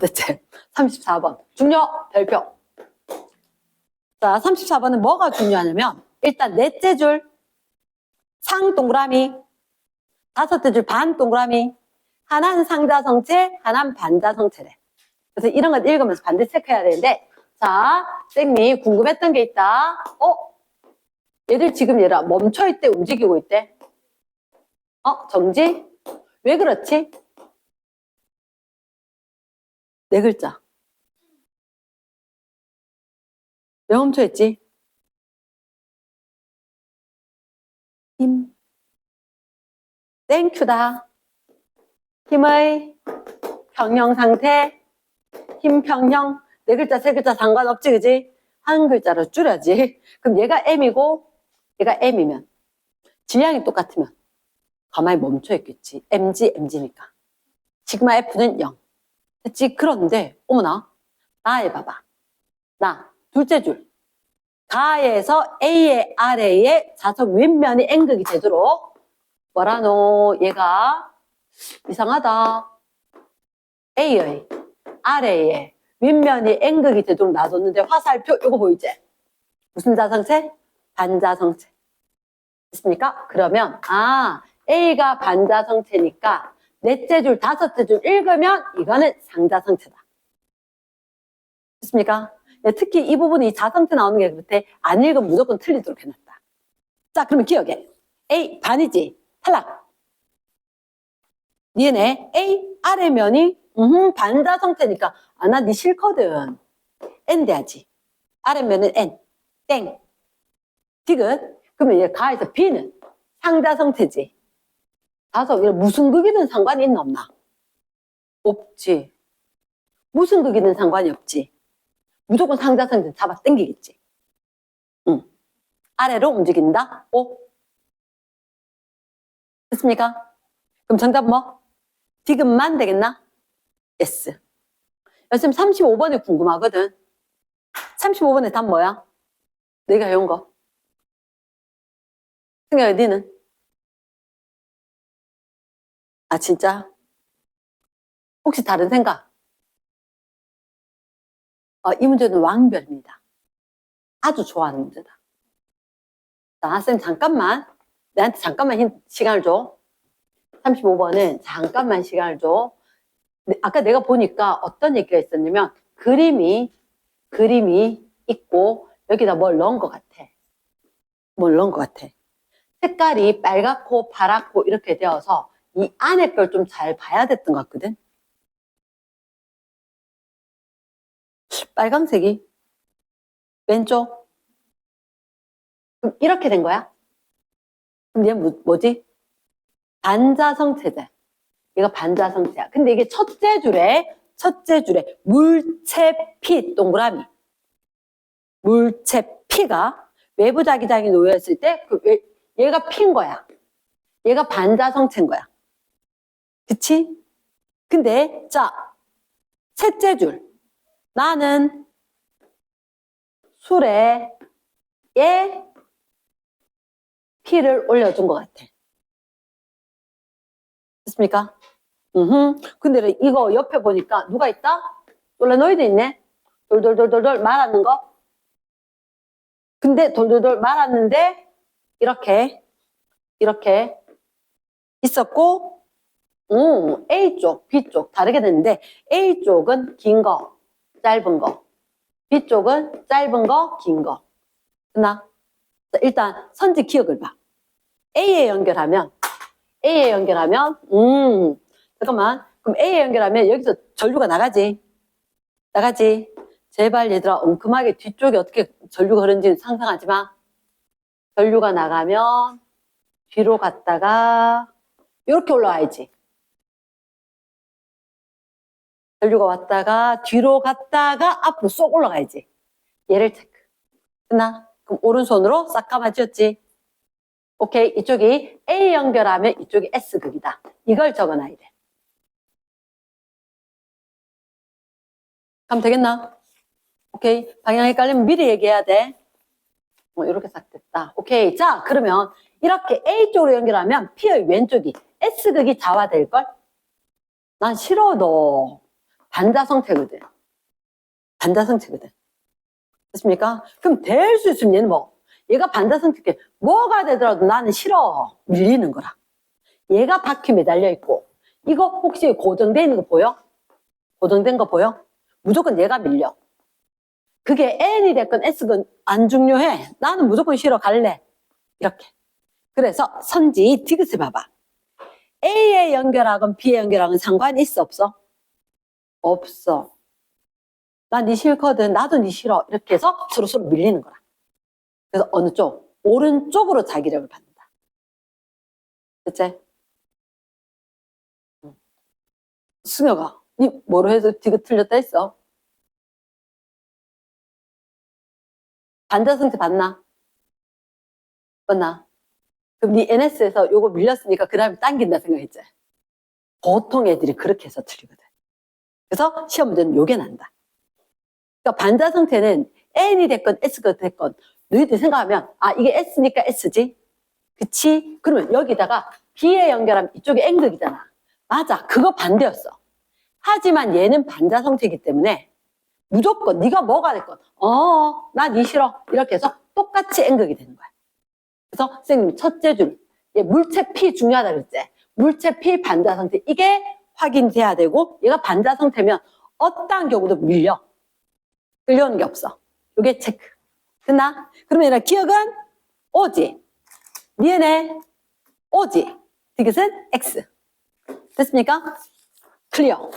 대체 34번 중요 별표. 자, 34번은 뭐가 중요하냐면 일단 넷째 줄 상 동그라미, 다섯째 줄 반 동그라미, 하나는 상자성체, 하나는 반자성체래. 그래서 이런 거 읽으면서 반드시 체크해야 되는데, 자, 쌤이 궁금했던 게 있다. 얘들 지금 얘라 멈춰있대, 움직이고 있대. 정지? 왜 그렇지? 네 글자. 왜 멈춰있지? 힘. 땡큐다. 힘의 평형 상태, 힘 평형. 네 글자, 세 글자 상관없지, 그지? 한 글자로 줄여야지. 그럼 얘가 M이고, 얘가 M이면, 질량이 똑같으면, 가만히 멈춰있겠지. MG니까. 시그마 F는 0. 됐지? 그런데, 어머나, 나 해봐봐. 나, 둘째 줄. 가에서 A의 아래에 자석 윗면이 N극이 되도록, 뭐라노, 얘가 이상하다. A의 아래에 윗면이 N극이 되도록 놔뒀는데 화살표 이거 보이지? 무슨 자성체? 반자성체. 됐습니까? 그러면 A가 반자성체니까 넷째 줄, 다섯째 줄 읽으면 이거는 상자성체다. 됐습니까? 특히 이 부분이 이 자성체 나오는 게 그렇대. 안 읽으면 무조건 틀리도록 해놨다. 자, 그러면 기억해. A 반이지? 탈락. 니네 A 아래면이 반자성체니까 나 니 싫거든. N 돼야지. 아래면은 N. 땡. 디귿. 그러면 얘 가에서 B는 상자성체지. 다섯 무슨 극이든 상관이 있나 없나? 없지. 무슨 극이든 상관이 없지. 무조건 상자성체 잡아 당기겠지. 응. 아래로 움직인다. O. 됐습니까? 그럼 정답 뭐? 디귿만 되겠나? S. 선생님 35번이 궁금하거든. 35번의 답 뭐야? 내가 해온 거. 생각해, 니는? 진짜? 혹시 다른 생각? 이 문제는 왕별입니다. 아주 좋아하는 문제다. 자, 선생님 잠깐만. 내한테 잠깐만 시간을 줘. 35번은 잠깐만 시간을 줘. 아까 내가 보니까 어떤 얘기가 있었냐면 그림이 있고 여기다 뭘 넣은 것 같아. 색깔이 빨갛고 파랗고 이렇게 되어서 이 안에 걸 좀 잘 봐야 됐던 것 같거든. 빨강색이 왼쪽. 그럼 이렇게 된 거야? 그럼 얘 뭐지? 반자성체제. 얘가 반자성체야. 근데 이게 첫째 줄에 물체피 동그라미. 물체피가 외부 자기장이 놓여있을 때 얘가 피인 거야. 얘가 반자성체인 거야. 그치? 근데 자, 셋째 줄. 나는 술에 피를 올려준 것 같아. 됐습니까? 근데 이거 옆에 보니까 누가 있다? 솔레노이드 있네? 돌돌돌돌돌 말하는 거? 근데 돌돌돌 말았는데 이렇게 있었고 A쪽, B쪽 다르게 됐는데 A쪽은 긴 거, 짧은 거. B쪽은 짧은 거, 긴 거. 됐나? 일단 선지 기억을 봐. A에 연결하면 A에 연결하면, 잠깐만. 그럼 A에 연결하면 여기서 전류가 나가지. 나가지. 제발 얘들아, 엉큼하게 뒤쪽에 어떻게 전류가 흐르는지 상상하지 마. 전류가 나가면 뒤로 갔다가 이렇게 올라와야지. 전류가 왔다가 뒤로 갔다가 앞으로 쏙 올라가야지. 얘를 체크. 됐나? 그럼 오른손으로 싹 감아주었지. 오케이. 이쪽이 A 연결하면 이쪽이 S극이다. 이걸 적어놔야 돼. 그럼 되겠나? 오케이. 방향 헷갈리면 미리 얘기해야 돼. 이렇게 싹 됐다. 오케이. 자, 그러면 이렇게 A 쪽으로 연결하면 P의 왼쪽이 S극이 좌화될걸? 난 싫어, 너. 반자성체거든. 반자성체거든. 됐습니까? 그럼 될 수 있으면 얘는 뭐? 얘가 반자성체, 뭐가 되더라도 나는 싫어. 밀리는 거라. 얘가 바퀴 매달려 있고, 이거 혹시 고정되어 있는 거 보여? 고정된 거 보여? 무조건 얘가 밀려. 그게 N이 됐건 S건 안 중요해. 나는 무조건 싫어. 갈래. 이렇게. 그래서 선지 디귿을 봐봐. A에 연결하건 B에 연결하건 상관이 있어 없어? 없어. 나 니 싫거든. 나도 니 싫어. 이렇게 해서 서로 밀리는 거라. 그래서 어느 쪽? 오른쪽으로 자기력을 받는다. 됐지? 승혁아, 니 뭐로 해서 디귿 틀렸다 했어? 반자성체 봤나? 봤나? 그럼 니 NS에서 요거 밀렸으니까 그 다음에 당긴다 생각했지? 보통 애들이 그렇게 해서 틀리거든. 그래서 시험 문제는 요게 난다. 그러니까 반자성체는 N이 됐건 S가 됐건 너희들이 생각하면 아 이게 S니까 S지? 그치? 그러면 여기다가 B에 연결하면 이쪽이 N극이잖아. 맞아. 그거 반대였어. 하지만 얘는 반자성체이기 때문에 무조건 네가 뭐가 됐건 나 니 싫어. 이렇게 해서 똑같이 N극이 되는 거야. 그래서 선생님이 첫째 줄 얘 물체 P 중요하다 그랬지? 물체 P 반자성체 이게 확인돼야 되고 얘가 반자성체면 어떠한 경우도 밀려. 끌려오는 게 없어. 요게 체크. 됐나? 그러면 얘랑 기억은 O지. 니네 O지. 디귿은 X. 됐습니까? 클리어.